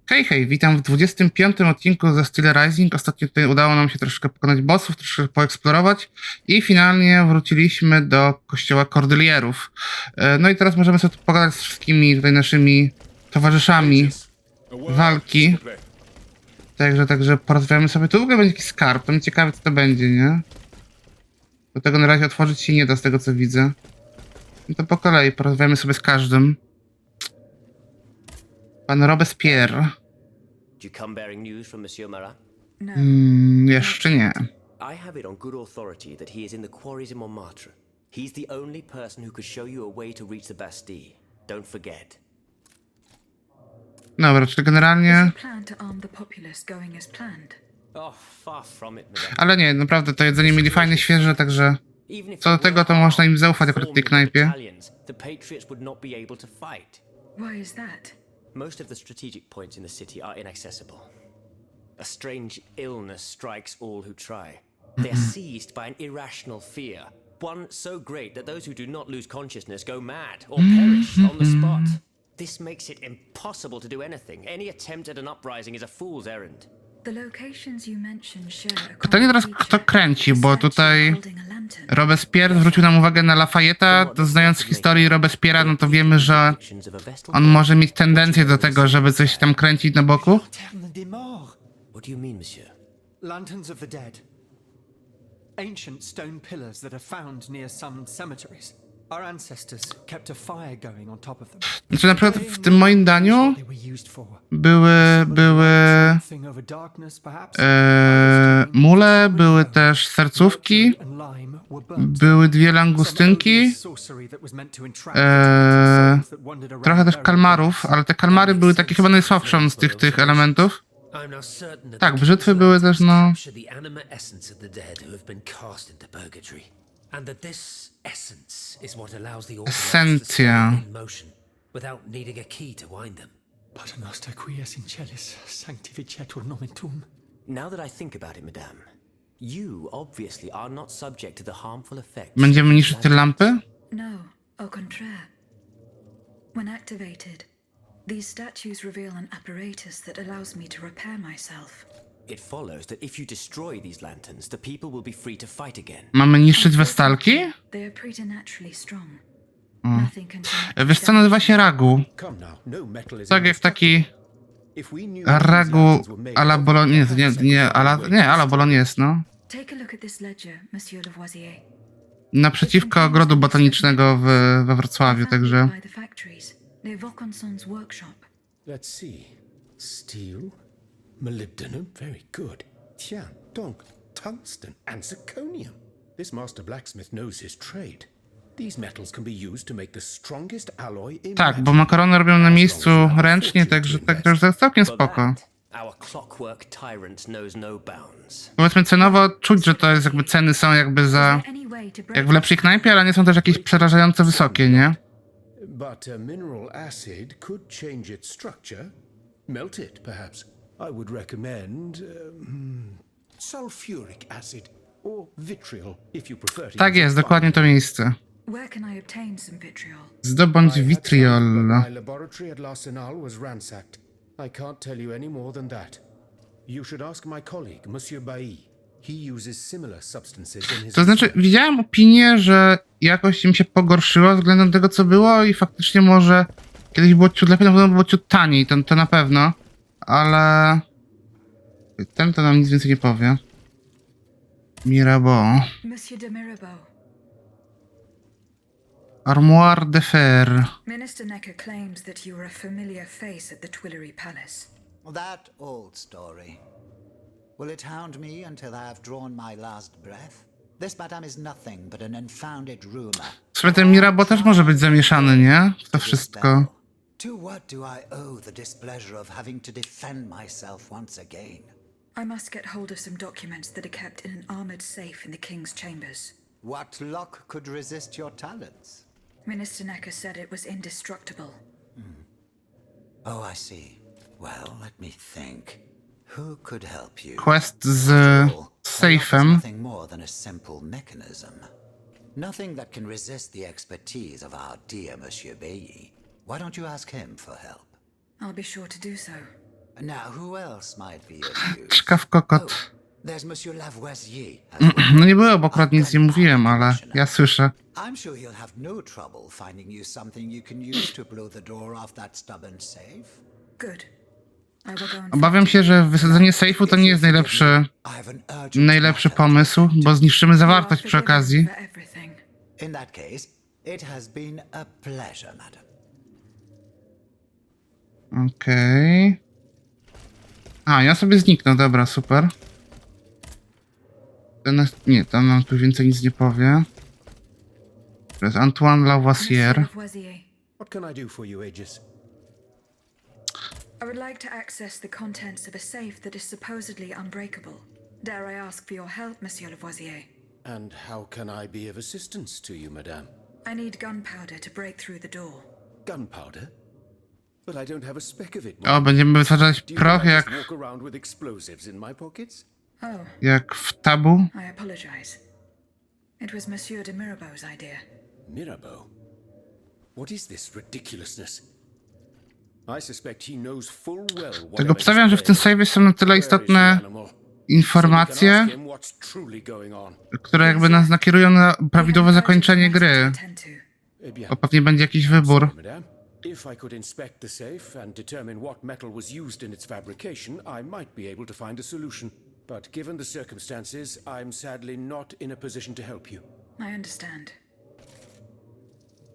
Hej, hej, witam w 25. odcinku ze Steelrising. Ostatnio tutaj udało nam się troszkę pokonać bossów, troszkę poeksplorować i finalnie wróciliśmy do kościoła kordylierów. No i teraz możemy sobie tu pogadać z wszystkimi tutaj naszymi towarzyszami walki. Także porozmawiamy sobie. Tu w ogóle będzie jakiś skarb, to mnie ciekawe, co to będzie, nie? Do tego na razie otworzyć się nie da, z tego co widzę. No to po kolei porozmawiamy sobie z każdym. Pan Robespierre. Jeszcze nie. I have it on good authority that he is in the quarries in Montmartre. He's the only person who could show you a way to reach the Bastille. Don't forget. Dobra, czyli generalnie... Ale nie, naprawdę to jedzenie mieli fajne, świeże, także... Co do tego, to można im zaufać akurat w tej knajpie. Why is that? Most of the strategic points in the city are inaccessible. A strange illness strikes all who try. They are seized by an irrational fear, one so great that those who do not lose consciousness go mad or perish on the spot. This makes it impossible to do anything. Any attempt at an uprising is a fool's errand. The locations you mentioned share. Pytanie teraz, kto kręci, bo tutaj Robespierre zwrócił nam uwagę na Lafayette'a, to znając historię Robespierre'a, no to wiemy, że on może mieć tendencję do tego, żeby coś tam kręcić na boku. What do you mean, monsieur? Lanterns of the dead. Ancient stone pillars that are found near some cemeteries. Our ancestors kept a fire going on top of them. Znaczy na przykład w tym moim daniu były mule, były też sercówki, były dwie langustynki, trochę też kalmarów, ale te kalmary były takie chyba najsłabszą z tych elementów. Tak, brzytwy były też, no... Esencja. Będziemy niszczyć te lampy? No, au contraire. When activated, these statues reveal an apparatus that allows me to repair myself. It follows that if you destroy these lanterns, the people will be free to fight again. Mamy niszczyć westalki? They are preternaturally strong. Wiesz co, nazywa się ragu. Tak jak taki ragu a la bolognese, nie, a la bolognese, no. Naprzeciwko ogrodu botanicznego we Wrocławiu, także... Let's see. Steel, molybdenum, very good. Tiens, donc, tungsten and zirconium. This master blacksmith knows his trade. These metals can be used to make the strongest alloy in... Tak, bo makarony robią na miejscu ręcznie, także to już jest całkiem spoko. Powiedzmy cenowo czuć, że to jest jakby ceny są jakby za... jak w lepszej knajpie, ale nie są też jakieś przerażająco wysokie, nie? But a mineral acid could change its structure. Melt it, perhaps. I would recommend sulfuric acid or vitriol, if you prefer to. Tak jest, dokładnie to miejsce. Where can I obtain some vitriol? Zdobądź vitriol. My laboratory at l'Arsenal was ransacked. I can't tell you any more than that. You should ask my colleague, Monsieur Bailly. He uses similar substances in his... To znaczy, widziałem opinię, że jakoś im się pogorszyło względem tego, co było i faktycznie może kiedyś było ciut lepiej, na pewno było ciut taniej, to na pewno, ale ten to nam nic więcej nie powie. Mirabeau. Monsieur de Mirabeau. Armoire de fer. Minister Necker claims that you are a familiar face at the Tuileries Palace. That old story. Will it hound me until I have drawn my last breath? This, madame, is nothing but an unfounded rumor. W sumie ten Mirabeau też może być zamieszany, nie? W to wszystko. To what do I owe the displeasure of having to defend myself once again? I must get hold of some documents that are kept in an armored safe in the king's chambers. What luck could resist your talents? Minister Necker said it was indestructible. Oh, I see. Well, let me think. Who could help you? Quest z safem. Nothing more than a simple mechanism. Nothing that can resist the expertise of our dear Monsieur Bailly. Why don't you ask him for help? I'll be sure to do so. Now, who else might be of use? Szkaf kokot. There's Monsieur Lavoisier as well. No nie było, bo akurat nic nie mówiłem, ale ja słyszę. I'm sure he'll have no trouble finding you something you can use to blow the door off that stubborn safe. Good. I will go and Obawiam się, że wysadzenie sejfu to nie jest najlepszy pomysł, bo zniszczymy zawartość przy okazji. for everything. In that case, it has been a pleasure, madam. Okej. A, ja sobie zniknę, dobra, super. Nie, tam nam tu więcej nic nie powie. To jest Antoine Lavoisier. Lavoisier, What can I do for you, Aegis? I would like to access the contents of a safe that is supposedly unbreakable. Dare I ask for your help, Monsieur Lavoisier? And how can I be of assistance to you, madame? I need gunpowder to break through the door. Gunpowder? But I don't have a speck of it. O, będziemy wytwarzać Do you proch think I just jak walk around with explosives in my pockets? Oh, w tabu. I apologize. It was Monsieur de Mirabeau's idea. Mirabeau? What is this ridiculousness? I suspect he knows full well what Tak obstawiam, że w tym save'ie są na tyle istotne informacje, które jakby nas nakierują na prawidłowe zakończenie gry. Bo pewnie będzie jakiś wybór. If I could inspect the safe and determine what metal was used in its fabrication, I might be able to find a solution. But given the circumstances, I'm sadly not in a position to help you. I understand.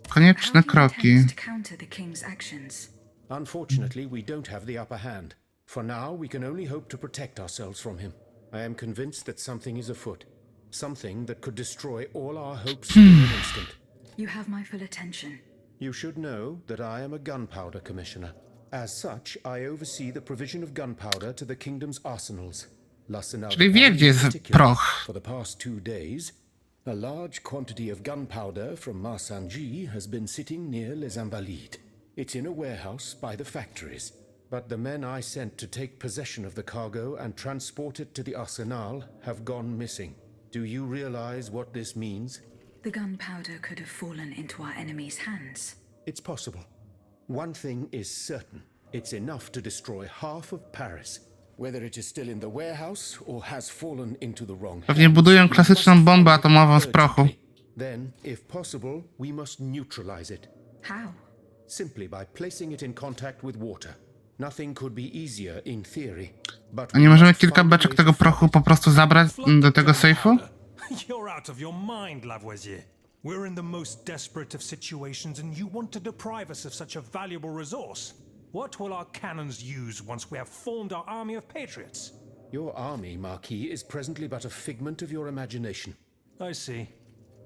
Konieczne How do you kroki. intend to counter the king's actions? Unfortunately, we don't have the upper hand. For now, we can only hope to protect ourselves from him. I am convinced that something is afoot. Something that could destroy all our hopes in an instant. You have my full attention. You should know that I am a gunpowder commissioner. As such, I oversee the provision of gunpowder to the kingdom's arsenals. Czyli wie, gdzie jest proch. For the past 2 days, a large quantity of gunpowder from Marsangy has been sitting near Les Invalides. It's in a warehouse by the factories, but the men I sent to take possession of the cargo and transport it to the arsenal have gone missing. Do you realize what this means? The gunpowder could have fallen into our enemy's hands. It's possible. One thing is certain. It's enough to destroy half of Paris. Whether it is still in the warehouse or has fallen into the wrong Pewnie hands, budują we klasyczną must bombę find it atomową z prochu. urgently. Then, if possible, we must neutralize it. How? Simply by placing it in contact with water. Nothing could be easier in theory. But A nie możemy kilka beczek tego prochu po prostu zabrać do tego sejfu? You're out of your mind, Lavoisier. We're in the most desperate of situations, and you want to deprive us of such a valuable resource. What will our cannons use once we have formed our army of patriots? Your army, Marquis, is presently but a figment of your imagination. I see.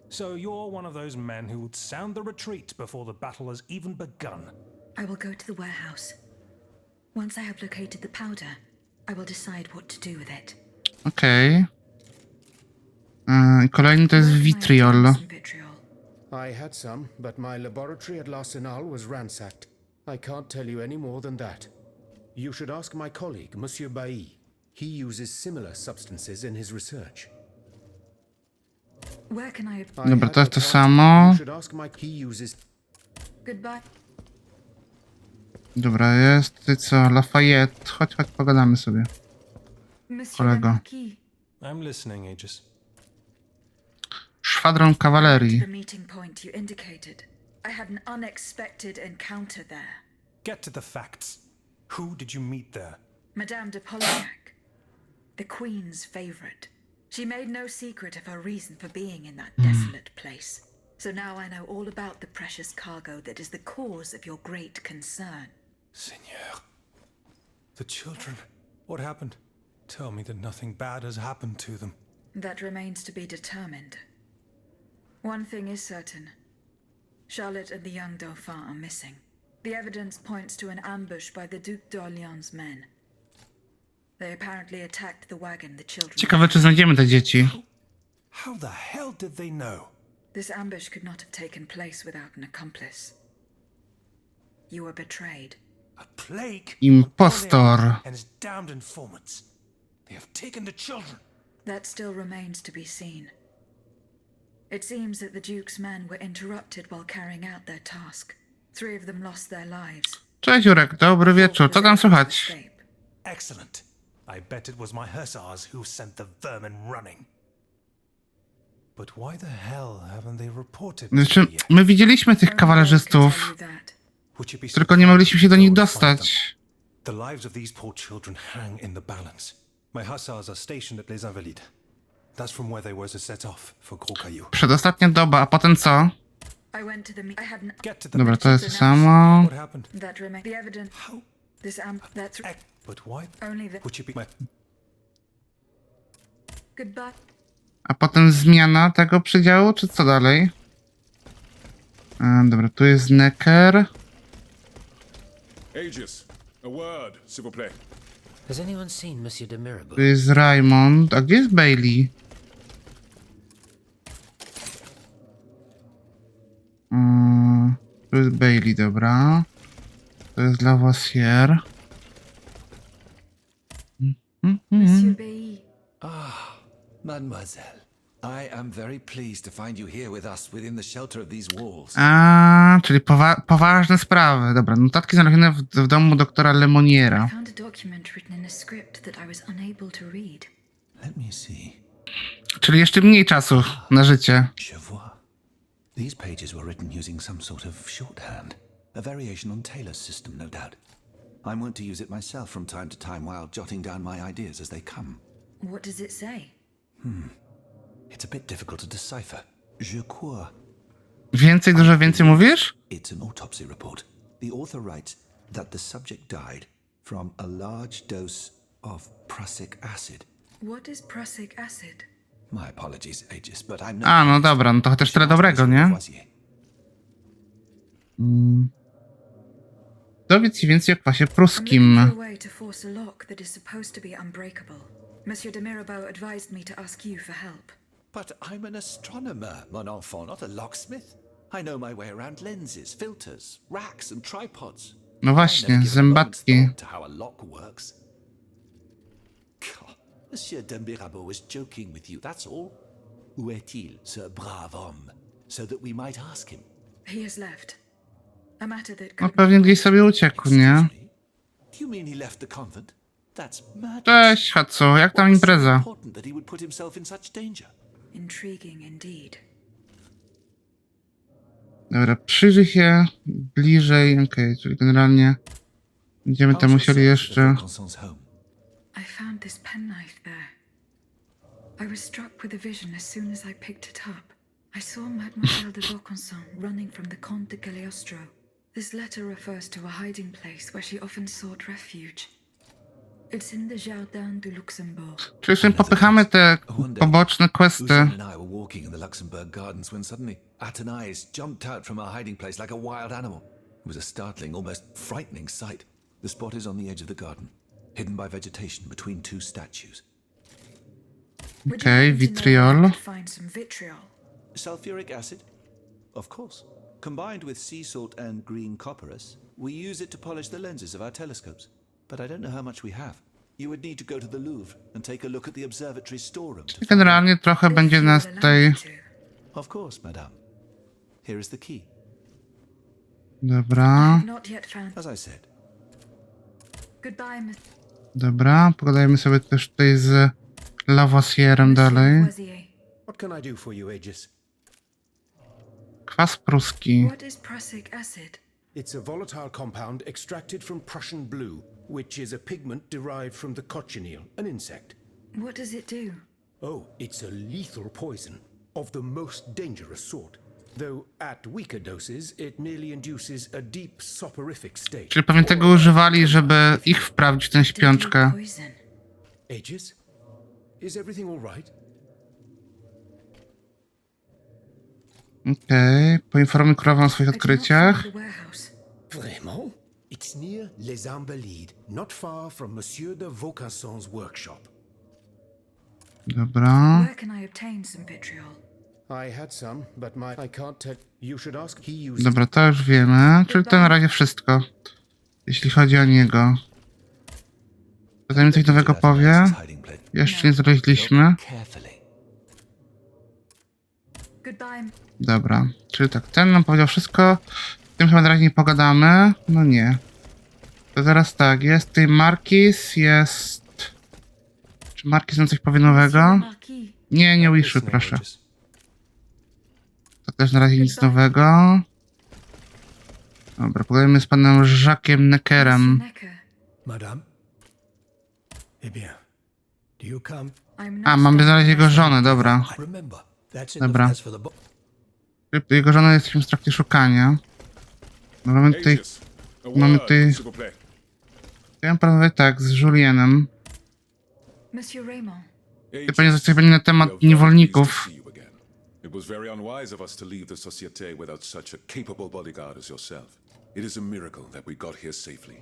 So you're one of those men who would sound the retreat before the battle has even begun. I will go to the warehouse. Once I have located the powder, I will decide what to do with it. Okej. Kolejny to jest Where can I vitriol. obtain some vitriol? I had some, but my laboratory at l'Arsenal was ransacked. I can't tell you any more than that. You should ask my colleague, Monsieur Bailly. He uses similar substances in his research. Where can I... I Dobra, had to jest to the samo. You should ask he uses... Goodbye. Dobra, jest. Ty co? Lafayette. Chodź, pogadamy sobie. Monsieur Kolego. le Marquis. I'm listening, Aegis. Szwadron kawalerii. The meeting point you indicated. I had an unexpected encounter there. Get to the facts. Who did you meet there? Madame de Polignac, the Queen's favorite. She made no secret of her reason for being in that desolate place. So now I know all about the precious cargo that is the cause of your great concern. Seigneur. The children. What happened? Tell me that nothing bad has happened to them. That remains to be determined. One thing is certain. Charlotte and the young Dauphin are missing. The evidence points to an ambush by the Duc d'Orléans' men. They apparently attacked the wagon the children... Ciekawe, czy znajdziemy te dzieci. How the hell did they know? This ambush could not have taken place without an accomplice. You were betrayed. A plague? Impostor. And his damned informants. They have taken the children. That still remains to be seen. It seems that the Duke's men were interrupted while carrying out their task. 3 of them lost their lives. Cześć Jurek, dobry wieczór. Co tam słychać? Escape. Excellent. I bet it was my hussars who sent the vermin running. But why the hell haven't they reported me Znaczy, yet? my widzieliśmy tych kawalerzystów, Tell you that. Would you be tylko nie mogliśmy się do nich surprised to find dostać. them? The lives of these poor children hang in the balance. My hussars are stationed at Les Invalides. That's from where they were to set off for Gros Caillou. Przedostatnia doba, a potem co? I went to the I had Get to the Dobra, to jest to samo. What happened? that remain the evidence. How? This that's But why only the would you be my... goodbye. A potem zmiana tego przedziału, czy co dalej? Dobra, tu jest Necker. Aegis, a word, s'il vous plaît. Has anyone seen Monsieur de Mirabeau? Tu jest Raymond. A gdzie jest Bailey? Tu jest Bailey, dobra. To jest Lavoisier. Monsieur Bailly. Mademoiselle, I am very pleased to find you here with us within the shelter of these walls. A, czyli poważne sprawy. Dobra, notatki znalezione w domu doktora Lemoniera. Found a document written in a script that I was unable to read. Let me see. Czyli jeszcze mniej czasu na życie. Je vois. These pages were written using some sort of shorthand, a variation on Taylor's system, no doubt. I'm wont to use it myself from time to time while jotting down my ideas as they come. What does it say? It's a bit difficult to decipher. Je crois. Dużo więcej mówisz? It's an autopsy report. The author writes that the subject died from a large dose of prussic acid. What is prussic acid? My apologies, Aegis, but I'm not... A, no dobra, no to chociaż tyle dobrego, nie? Dowiedz się więcej o kwasie I'm looking pruskim. for a way to force a lock that is supposed to be unbreakable. Monsieur de Mirabeau advised me to ask you for help. But I'm an astronomer, mon enfant, not a locksmith. I know my way around lenses, filters, racks and tripods. No właśnie, I never give a moment's zębatki. thought to how a lock works. God, Monsieur de Mirabeau was joking with you, that's all. Où est-il, ce brave homme? So that we might ask him. He has left. A matter that No could pewnie gdzieś sobie uciekł, nie? Excuse me? Do you mean he left the convent? That's madness. Cześć, Hatsu, jak tam What was so impreza? important that he would put himself in such danger? intriguing indeed. Dobra, przyjrzyj się bliżej. Okej, czyli generalnie będziemy tam musieli jeszcze... I found this penknife there. I was struck with a vision as soon as I picked it up. I saw Mademoiselle de Vaucanson running from the Comte de Cagliostro. This letter refers to a hiding place where she often sought refuge. It's in the Jardin du Luxembourg. Czyli sobie popychamy te poboczne questy. Usan and I were walking in the Luxembourg Gardens when suddenly Athenais jumped out from our hiding place like a wild animal. It was a startling, almost frightening sight. The spot is on the edge of the garden, hidden by vegetation between two statues. Would you Okay, happen to know vitriol. where I could find some vitriol? Sulfuric acid? Of course. Combined with sea salt and green copperas, we use it to polish the lenses of our telescopes. But I don't know how much we have. You would need to go to the Louvre and take a look at the observatory storeroom. to find Generalnie trochę będzie nas If you tutaj... allow me to. Of course, madame. Here is the key. Dobra, Not yet found. As I said, Goodbye, Miss. dobra. Pogadajmy sobie też tutaj z Lavoisierem dalej. Lavoisier. What can I do for you, Aegis? Kwas pruski. What is prussic acid? It's a volatile compound extracted from Prussian blue, which is a pigment derived from the cochineal, an insect. What does it do? Oh, it's a lethal poison of the most dangerous sort. Though at weaker doses, it merely induces a deep soporific state. Czyli pewnie tego używali, żeby ich wprawić w tę śpiączkę. Poison. Aegis? Is everything all right? Okej, poinformuj królową o swoich I do not odkryciach. find the warehouse. Vraiment? It's near Les Invalides, not far from Monsieur de Vaucanson's workshop. Dobra. Where can I obtain some vitriol? I had some, but I can't tell. You should ask. He uses. Dobra, to już wiemy. Czyli to na razie wszystko, jeśli chodzi o niego. Potem mi coś nowego powie. Jeszcze nie znaleźliśmy. carefully. Goodbye. Dobra, czyli tak, ten nam powiedział wszystko. Z tym chyba na razie nie pogadamy. No nie. To teraz tak, jest tutaj Markiz, jest... Czy Markiz nam coś powie nowego? Marquis. Nie ujszy, proszę. To też na razie nic nowego. Dobra, pogadajmy z panem Jacques'em Neckerem. Necker. Madame? Eh bien, do you come? I'm A, not mamy staying znaleźć jego with us. żonę, dobra. Remember, that's in Dobra. the as for the Jego żonę jesteśmy w trakcie szukania. Mamy tutaj... Aegis, a Mamy word, tutaj... s'il vous plaît. Chciałem porozmawiać tak, z Julienem. Monsieur Raymond. Ty pewnie coś będzie na temat niewolników. It was very unwise of us to leave the Société without such a capable bodyguard as yourself. It is a miracle that we got here safely.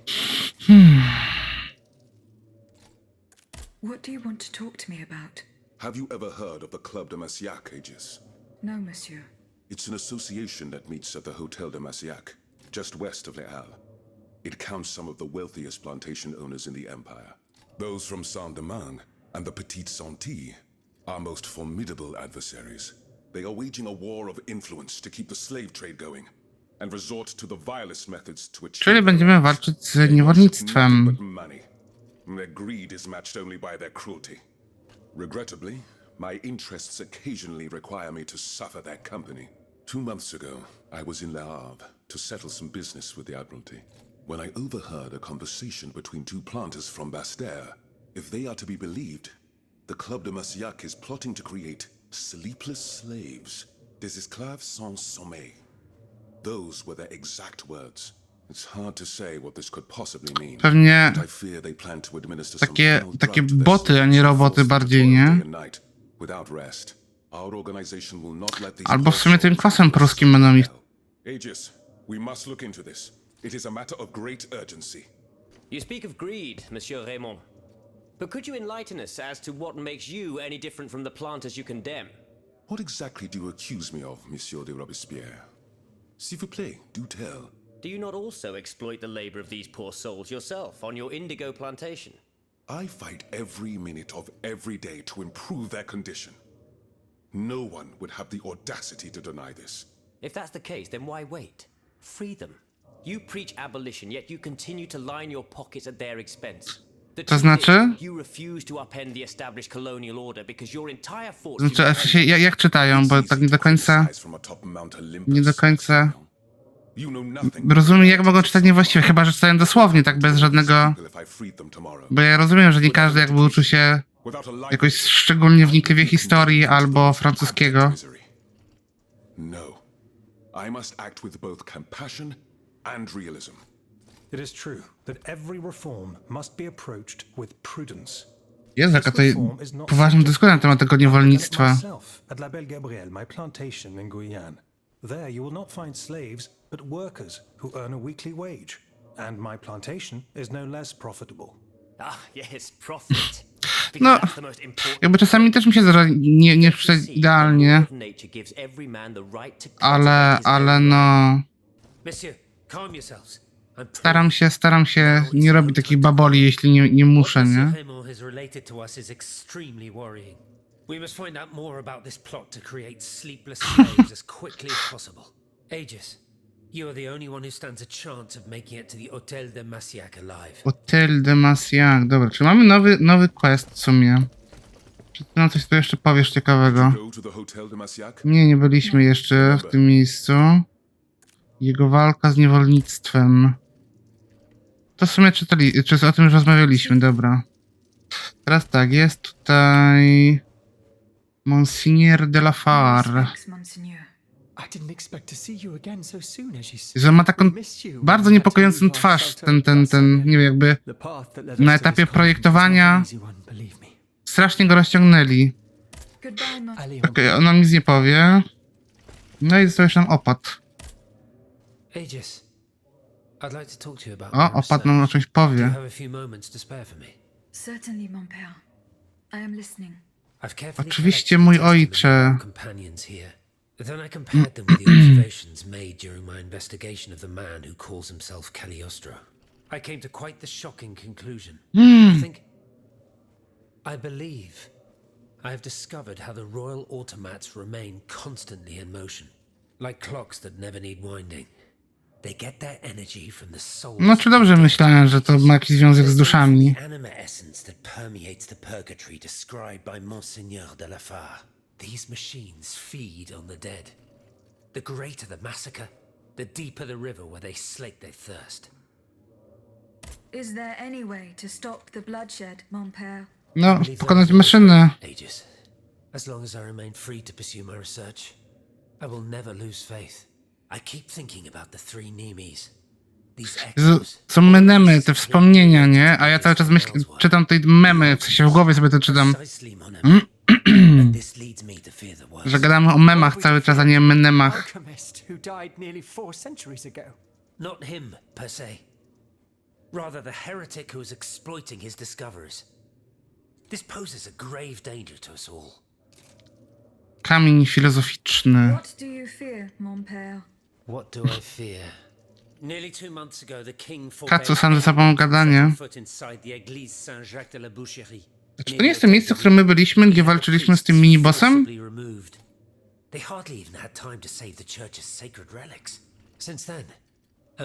What do you want to talk to me about? Have you ever heard of the Club de Massiac, Aegis? No, monsieur. It's an association that meets at the Hotel de Massiac, just west of Les Halles. It counts some of the wealthiest plantation owners in the empire. Those from Saint-Domingue and the Petite Santé are most formidable adversaries. They are waging a war of influence to keep the slave trade going and resort to the vilest methods to achieve. Czyli będziemy walczyć z niewolnictwem. But money. Their greed is matched only by their cruelty. Regrettably, my interests occasionally require me to suffer their company. 2 months ago, I was in Le Havre to settle some business with the Admiralty, when I overheard a conversation between 2 planters from Bastère. If they are to be believed, the Club de Massiac is plotting to create sleepless slaves, des esclaves sans sommeil. Those were their exact words. It's hard to say what this could possibly mean. Pewnie But I fear they plan to administer some takie final drug to their boty, a nie slaves, roboty force them to bardziej, toil nie? day and night, without rest. Our organization will not let these Albo w sumie tym poor kwasem souls pruskim będą ich... Aegis, we must look into this. It is a matter of great urgency. You speak of greed, Monsieur Raymond. But could you enlighten us as to what makes you any different from the planters you condemn? What exactly do you accuse me of, Monsieur de Robespierre? S'il vous plaît, do tell. Do you not also exploit the labor of these poor souls yourself on your indigo plantation? I fight every minute of every day to improve their condition. No one would have the audacity to deny this. If that's the case, then why wait? Free them. You preach abolition, yet you continue to line your pockets at their expense. The To truth znaczy? is, you refuse to upend the established colonial order because your entire fortune... Znaczy, w sensie, jak czytają, bo tak nie do końca... Nie do końca... Rozumiem, jak mogą czytać niewłaściwie, chyba że czytają dosłownie, tak bez żadnego... Bo ja rozumiem, że nie każdy jakby uczył się jakoś szczególnie wnikliwie historii albo francuskiego. No. I must act with both compassion and realism. It is true that every reform must be approached with prudence. Jest jaka tutaj poważna dyskusja na temat tego niewolnictwa. Myself at La Belle Gabrielle, my plantation in Guyane. There you will not find slaves, but workers who earn a weekly wage. And my plantation is no less profitable. Ah, yes, profit. No, jakby czasami też mi się zdarza nie przeczytać idealnie, ale no... Monsieur, calm yourselves. Staram się nie robić takich baboli, jeśli nie muszę, nie? Raymond has related to us is extremely worrying. We must find out more about this plot to create sleepless slaves as quickly as possible. Aegis, you are the only one who stands a chance of making it to the Hotel de Massiac alive. Hotel de Massiac, dobra, czy mamy nowy quest w sumie? Czy ty nam coś tu jeszcze powiesz ciekawego? Nie byliśmy jeszcze w tym miejscu. Jego walka z niewolnictwem. To w sumie czy o tym już rozmawialiśmy, dobra. Teraz tak, jest tutaj... Monsignor de la Far. Że ma taką bardzo niepokojącą twarz, ten, nie wiem, jakby na etapie projektowania strasznie go rozciągnęli. Okej, on nam nic nie powie. No i został jeszcze nam opad. Aegis, I'd like to talk to you about O, opad nam o czymś Do you powie. have a few moments to spare for me? Certainly, mon père. I am listening. I've carefully Oczywiście, collected mój the testimony ojcze. of our companions here. Then I compared them with the observations made during my investigation of the man who calls himself Cagliostro. I came to quite the shocking conclusion. I believe I have discovered how the royal automats remain constantly in motion, like clocks that never need winding. They get their energy from the soul. No czy dobrze myślałem, że to ma jakiś związek z duszami. The anima essence that permeates the purgatory described by Monseigneur de la Fare. These machines feed on the dead. The greater the massacre, the deeper the river where they slake their thirst. Is there any way to stop the bloodshed, mon père? No, pokonać maszynę. Aegis, as long as I remain free to pursue my research, I will never lose faith. I keep thinking about the three Nemes. These echoes. Są menemy, te wspomnienia, nie? A ja cały czas czytam te memy, w sensie w głowie sobie to czytam. Precisely, mon ami. And this leads me to fear the worst. Że gadamy o memach cały czas, a nie menemach. Alchemist who died nearly 4 centuries ago. Not him, per se. Rather the heretic who is exploiting his discoveries. This poses a grave danger to us all. Kamień filozoficzny. What do you fear, mon père? What do I fear? Nearly 2 months ago, the king Kacu, sam ze sobą gadanie. foot inside the Église Saint-Jacques de la Boucherie. Czy to nie jest to miejsce, w którym my byliśmy, gdzie walczyliśmy z tym minibossem? They hardly even had time to save the church's sacred relics. Since then,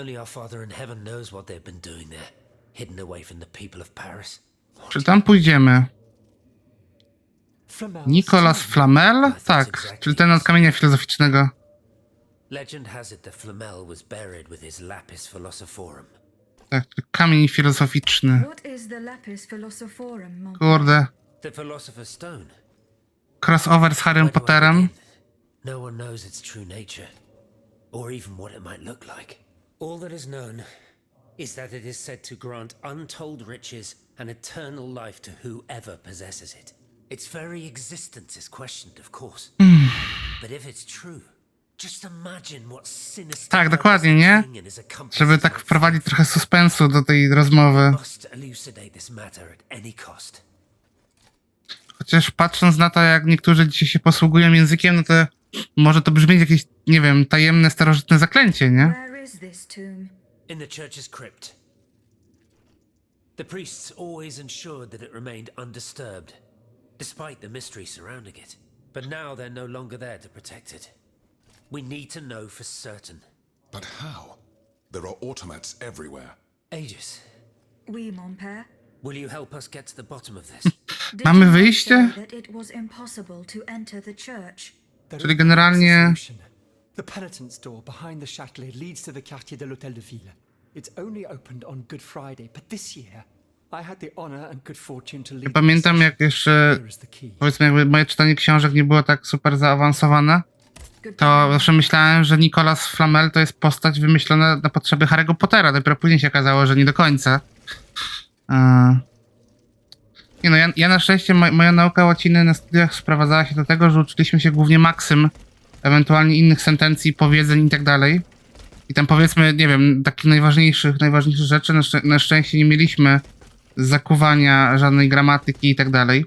only our Father in heaven knows what they've been doing there, hidden away from the people of Paris. Czy tam pójdziemy? Nicolas Flamel? Tak, czyli ten od kamienia filozoficznego. Legend has it that Flamel was buried with his lapis philosophorum. Tak, kamień filozoficzny. What is the lapis philosophorum, mon père? Kurde. The Philosopher's Stone. Crossover z Harrym Where do I Potterem. begin? No one knows its true nature, or even what it might look like. All that is known is that it is said to grant untold riches and eternal life to whoever possesses it. Its very existence is questioned, of course. But if it's true, just imagine what sinister Tak, dokładnie, nie? Żeby tak wprowadzić trochę suspensu do tej rozmowy. must elucidate this matter at any cost. Chociaż patrząc na to, jak niektórzy dzisiaj się posługują językiem, no to może to brzmieć jakieś, nie wiem, tajemne, starożytne zaklęcie, nie? Where is this tomb? In the church's crypt. The priests always ensured that it remained undisturbed, despite the mystery surrounding it. But now they're no longer there to protect it. We need to know for certain. But how? There are automats everywhere. Aegis, Oui, mon père. will you help us get to the bottom of this? Did Mamy you not wyjście? say that it was impossible to enter the church? There Czyli is generalnie- a solution. The penitence door behind the Châtelet leads to the quartier de l'Hôtel de Ville. It's only opened on Good Friday, but this year I had the honor and good fortune to lead. Pamiętam, jak jeszcze, Here is the key. powiedzmy, jakby moje czytanie książek nie było tak super zaawansowane, Good to zawsze myślałem, że Nicolas Flamel to jest postać wymyślona na potrzeby Harry'ego Pottera. Dopiero później się okazało, że nie do końca. Nie no, ja na szczęście, moja nauka łaciny na studiach sprowadzała się do tego, że uczyliśmy się głównie maksym, ewentualnie innych sentencji, powiedzeń i tak dalej. I tam powiedzmy, nie wiem, takich najważniejszych rzeczy na szczęście nie mieliśmy zakuwania żadnej gramatyki i tak dalej.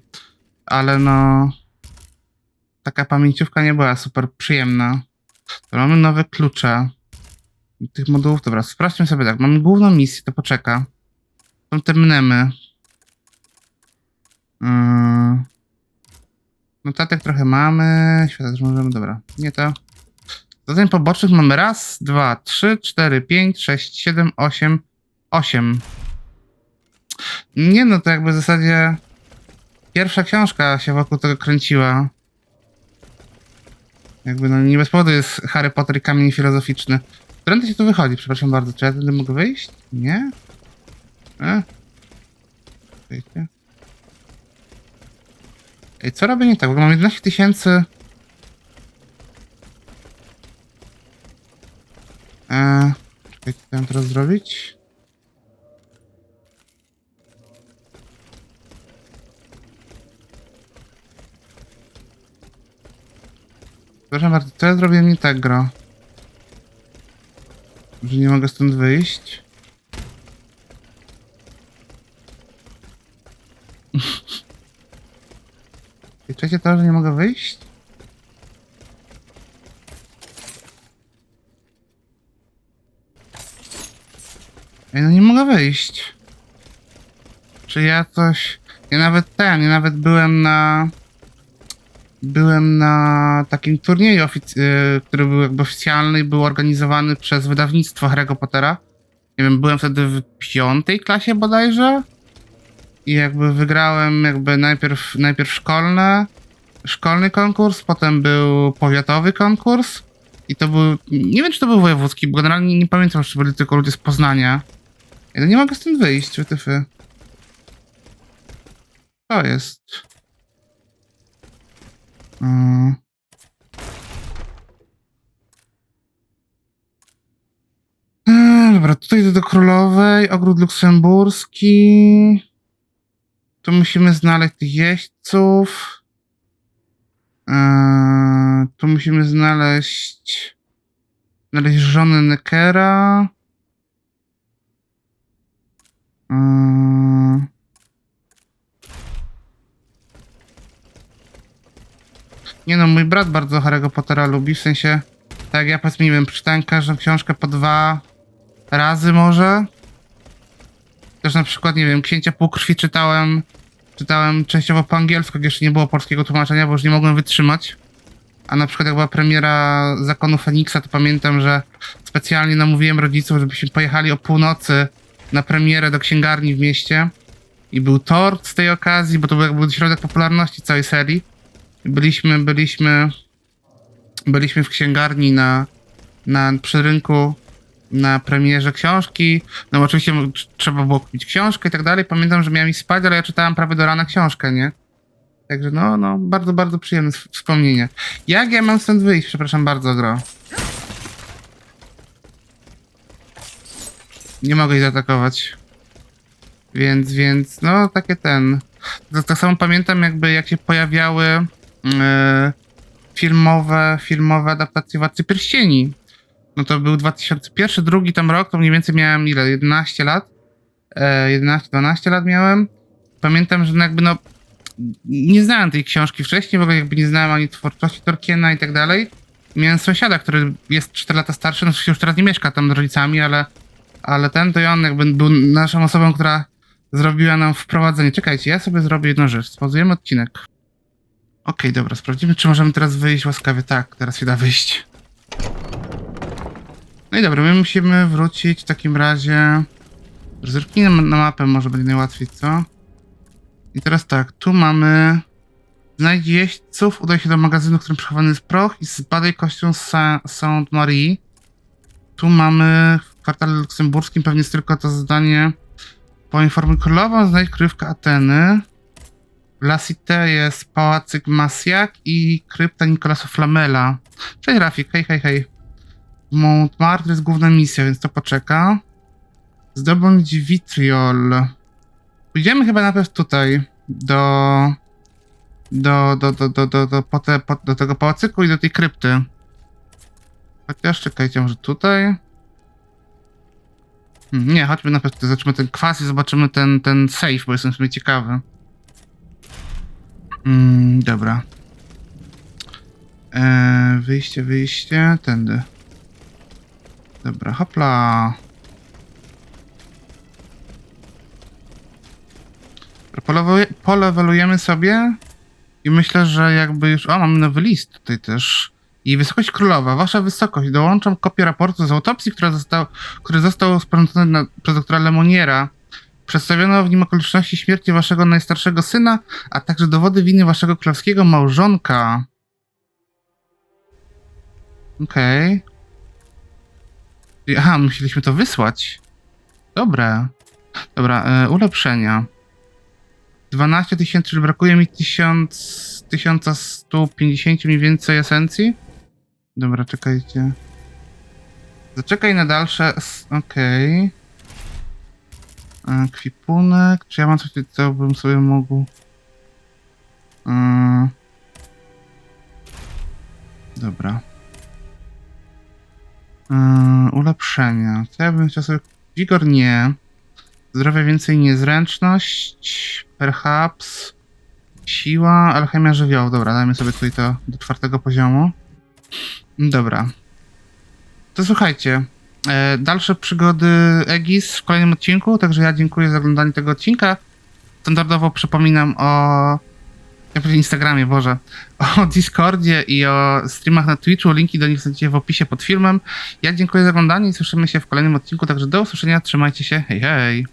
Ale no... Taka pamięciówka nie była super przyjemna. To mamy nowe klucze. Tych modułów, dobra, sprawdźmy sobie tak. Mamy główną misję, to poczeka. Są te mnemy. Notatek trochę mamy. Świata też możemy, dobra. Nie to. Zadań pobocznych mamy raz, 2, 3, 4, 5, 6, 7, 8, 8. Nie no, to jakby w zasadzie pierwsza książka się wokół tego kręciła. Jakby no nie bez powodu jest Harry Potter i kamień filozoficzny. Którędy się tu wychodzi? Przepraszam bardzo. Czy ja tędy mogę wyjść? Nie? Wyjście. Ej, co robię nie tak? Bo mam 11 000... Czekajcie, co mam teraz zrobić? Proszę bardzo, co ja zrobiłem nie tak, gro? Że nie mogę stąd wyjść. I trzecie to, że nie mogę wyjść? Ej, no nie mogę wyjść. Czy ja coś... Ja nawet byłem na... byłem na takim turnieju, który był jakby oficjalny i był organizowany przez wydawnictwo Harry'ego Pottera. Nie wiem, byłem wtedy w 5. klasie bodajże i jakby wygrałem jakby najpierw szkolny konkurs, potem był powiatowy konkurs i to był, nie wiem czy to był wojewódzki, bo generalnie nie pamiętam, czy byli tylko ludzie z Poznania. Ja nie mogę stąd wyjść, wytyfy. To jest. Dobra, tutaj idę do Królowej, ogród luksemburski. Tu musimy znaleźć tych jeźdźców. Tu musimy znaleźć żonę Neckera. Nie no, mój brat bardzo Harry'ego Pottera lubi, w sensie, tak jak ja powiedzmy, nie wiem, przeczytałem każdą książkę po 2 razy może. Też na przykład, nie wiem, Księcia Półkrwi czytałem częściowo po angielsku, jak jeszcze nie było polskiego tłumaczenia, bo już nie mogłem wytrzymać. A na przykład jak była premiera Zakonu Feniksa, to pamiętam, że specjalnie namówiłem rodziców, żebyśmy pojechali o północy na premierę do księgarni w mieście. I był tort z tej okazji, bo to był jakby środek popularności całej serii. Byliśmy w księgarni przy rynku na premierze książki. No oczywiście trzeba było kupić książkę i tak dalej. Pamiętam, że miałem iść spać, ale ja czytałem prawie do rana książkę, nie? Także no, bardzo, bardzo przyjemne wspomnienie. Jak ja mam stąd wyjść? Przepraszam bardzo, gro. Nie mogę ich zaatakować. Więc, no, takie tak samo pamiętam jakby jak się pojawiały filmowe adaptacje Władcy Pierścieni. No to był 2001, drugi tam rok, to mniej więcej miałem ile? 11 lat? 11-12 lat miałem. Pamiętam, że nie znałem tej książki wcześniej, w ogóle jakby nie znałem ani twórczości Tolkiena i tak dalej. Miałem sąsiada, który jest 4 lata starszy, no już teraz nie mieszka tam z rodzicami, ale to i on jakby był naszą osobą, która zrobiła nam wprowadzenie. Czekajcie, ja sobie zrobię jedną rzecz. Spauzujemy odcinek. Okej, dobra, sprawdzimy, czy możemy teraz wyjść łaskawie. Tak, teraz się da wyjść. No i dobra, my musimy wrócić w takim razie. Zerknijmy na mapę, może będzie najłatwiej, co? I teraz tak, tu mamy... Znajdź jeźdźców, udaj się do magazynu, w którym przechowany jest proch i zbadaj kościół Saint-Marie. Tu mamy w kwartale luksemburskim, pewnie jest tylko to zadanie. Poinformuj królową, znajdź królewkę Ateny. W La Cité jest pałacyk Massiak i krypta Nicolasa Flamela. Cześć Rafik, hej. W Montmartre jest główna misja, więc to poczeka. Zdobądź vitriol. Pójdziemy chyba najpierw tutaj do tego pałacyku i do tej krypty. Chociaż czekajcie, może tutaj? Nie, chodźmy najpierw tutaj, zobaczymy ten kwas i zobaczymy ten safe, bo jestem sobie ciekawy. Dobra. Wyjście, tędy. Dobra, hopla. Polewelujemy sobie i myślę, że jakby już... O, mamy nowy list tutaj też. I Wysokość Królowa, Wasza Wysokość, dołączam kopię raportu z autopsji, który został sporządzony przez doktora Lemoniera. Przedstawiono w nim okoliczności śmierci Waszego najstarszego syna, a także dowody winy Waszego królewskiego małżonka. Okej. Aha, musieliśmy to wysłać. Dobra, ulepszenia. 12 000, czyli brakuje mi 1150 mniej więcej esencji. Dobra, czekajcie. Zaczekaj na dalsze... Okej. Kwipunek. Czy ja mam coś, co bym sobie mógł... Dobra. Ulepszenia. Co ja bym chciał sobie... Wigor nie. Zdrowie więcej nie. Zręczność. Perhaps. Siła. Alchemia żywiołów. Dobra, dajmy sobie tutaj to do 4. poziomu. Dobra. To słuchajcie. Dalsze przygody Aegis w kolejnym odcinku. Także ja dziękuję za oglądanie tego odcinka. Standardowo przypominam Ja powiedziałem Instagramie, Boże. O Discordzie i o streamach na Twitchu. Linki do nich znajdziecie w opisie pod filmem. Ja dziękuję za oglądanie i słyszymy się w kolejnym odcinku, także do usłyszenia. Trzymajcie się. Hej, hej.